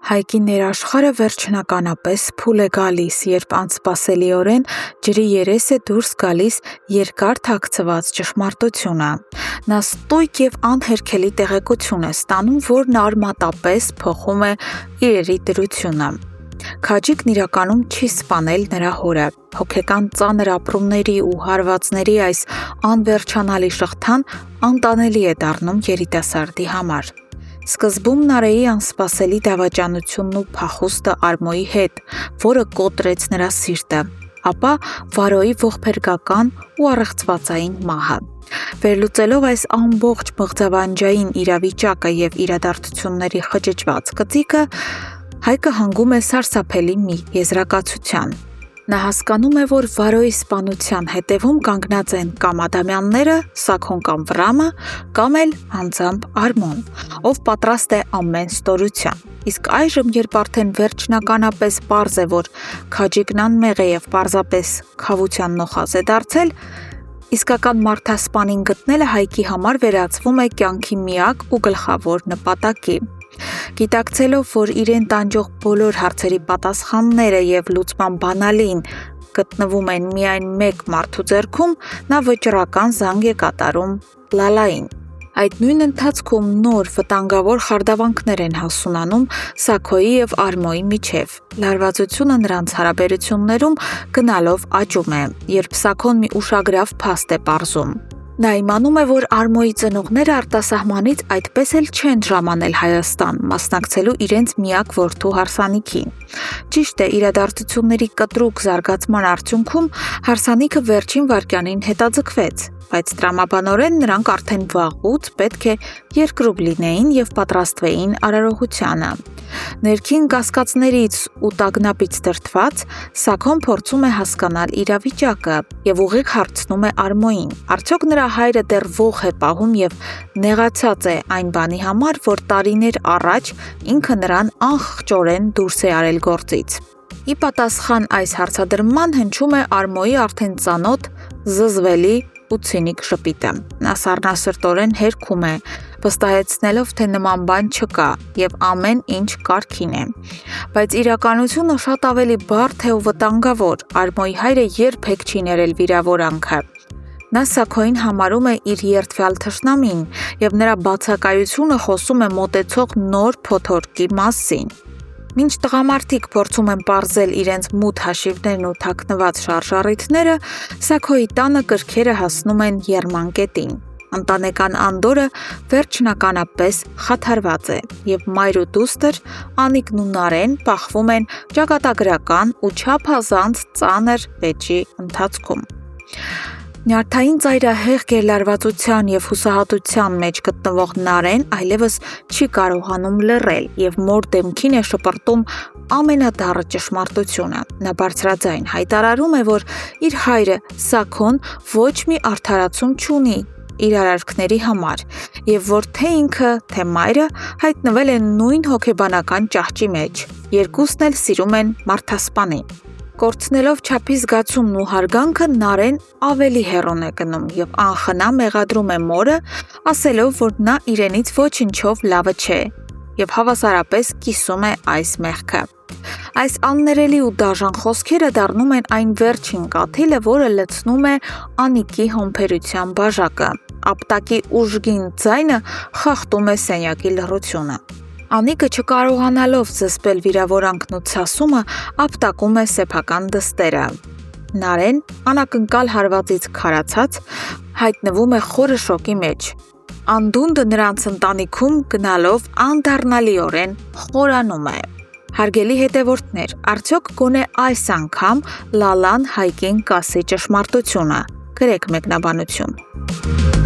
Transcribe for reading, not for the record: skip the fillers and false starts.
Հայկի ներաշխարհը վերջնականապես փուլ է գալիս, երբ անսպասելիորեն ջրի երես է դուրս գալիս երկար թաքցված ճշմարտությունը։ Նա ստույգ և անհերքելի տեղեկություն է ստանում, որն արմատապես փոխում է իրերի դրությունը։ Քաջիկն իրականում չի սպանել նրա հորը։ Հոգեկան ծանր ապրումների ու հարվածների այս անվերջանալի շղթան անտանելի է դառնում երիտասարդի համար։ Սկզբում Նարեի անսպասելի դավաճանությունն ու փախուստը Արմոյի հետ, որը կոտրեց նրա սիրտը, ապա Վարոյի ողբերգական ու առեղծվածային մահը։ Վերլուծելով այս ամբողջ մղձավանջային իրավիճակը և իրադարձությունների խճճված գծիկը, Հայկը հանգում է սարսափելի մի եզրակացության։ Նա հասկանում է, որ Վարոյի սպանության հետևում կանգնած են կամ Ադամյանները, Սաքոն կամ Վրամը, կամ էլ անձամբ Արմոն, ով պատրաստ է ամեն ստորության։ Իսկ այժմ, երբ արդեն վերջնականապես պարզ է, որ Քաջիկն անմեղ է և պարզապես քավության նոխազ է դարձել, իսկական մարդասպանին գտնելը Հայկի համար վերածվում է կյանքի միակ ու գլխավոր նպատակի։ Գիտակցելով, որ իրեն տանջող բոլոր հարցերի պատասխանները և լուծման բանալին գտնվում են միայն մեկ մարդու ձեռքում, նա վճռական զանգ է կատարում Լալային։ Այդ նույն ընթացքում նոր վտանգավոր խարդավանքներ են հասունանում Սաքոյի և Արմոյի միջև։ Լարվածությունը նրանց հարաբերություններում գնալով աճում է, երբ Սաքոն մի ուշագրավ փաստ է պարզում։ Նա իմանում է, որ Արմոյի ծնողները արտասահմանից այդպես էլ չեն ժամանել Հայաստան, մասնակցելու իրենց միակ որդու հարսանիքին։ Ճիշտ է, իրադարձությունների կտրուկ զարգացման արդյունքում հարսանիքը վերջին վայրկյանին հետաձգվեց, բայց տրամաբանորեն նրանք արդեն վաղուց պետք է երկրում լինեին և պատրաստվեին արարողությանը։ Ներքին կասկածներից ու տագնապից դրդված, Սաքոն փորձում է հասկանալ իրավիճակը և ուղիղ հարցնում է Արմոյին. արդյոք նրա հայրը դեռ ոխ է պահում և նեղացած է այն բանի համար, որ տարիներ առաջ ինքը նրան անխղճորեն դուրս է արել գործից։ Ի պատասխան այս հարցադրման հնչում է Արմոյի արդեն ծանոթ, զզվելի ու ցինիկ ժպիտը։ Նա սառնասրտորեն հերքում է, վստահեցնելով, թե նման բան չկա և ամեն ինչ կարգին է։ Բայց իրականությունը շատ ավելի բարդ է ու վտանգավոր։ Արմոյի հայրը երբեք չի ներել վիրավորանքը։ Նա Սաքոյին համարում է իր երդվյալ թշնամին, և նրա բացակայությունը խոսում է մոտեցող նոր փոթորկի մասին։ Մինչ տղամարդիկ փորձում են պարզել իրենց մութ հաշիվներն ու թաքնված շարժառիթները, Սաքոյի տանը կրքերը հասնում են եռման կետին։ Ընտանեկան անդորրը վերջնականապես խաթարված է, և մայր ու դուստր, Անիկն ու Նարեն բախվում են ճակատագրական ու չափազանց ծանր վեճի ընթացքում։ Նյարդային ծայրահեղ գերլարվածության և հուսահատության մեջ գտնվող Նարեն այլևս չի կարողանում լռել և մոր դեմքին է շպրտում ամենադառը ճշմարտությունը։ Նա բարձրաձայն հայտարարում է, որ իր հայրը Սաքոն ոչ մի արդարացում չունի իր արարքների համար, և որ թե ինքը, թե մայրը հայտնվել են նույն հոգեբանական ճահճի մեջ, երկուսն էլ սիրում են մարդասպանին։ Կորցնելով չափի զգացումն ու հարգանքը, Նարեն ավելի հեռուն է գնում և անխնա մեղադրում է մորը, ասելով, որ նա իրենից ոչնչով լավը չէ, և հավասարապես կիսում է այս մեղքը։ Այս աններելի ու դաժան խոսքերը դառնում են այն վերջին կաթիլը, որը լցնում է Անիկի համբերության բաժակը։ Ապտակի ուժգին ձայնը խախտում է սենյակի լռությունը։ Անիկը, չկարողանալով զսպել վիրավորանքն ու ցասումը, ապտակում է սեփական դստերը։ Նարեն, անակնկալ հարվածից քարացած, հայտնվում է խորը շոկի մեջ։ Անդունդը նրանց ընտանիքում գնալով անդառնալիորեն խորանում է։ Հարգելի հետևորդներ, արդյոք գոնե այս անգամ Լալան Հայկին կասի ճշմարտությունը։ Գրեք մեկնաբանություն։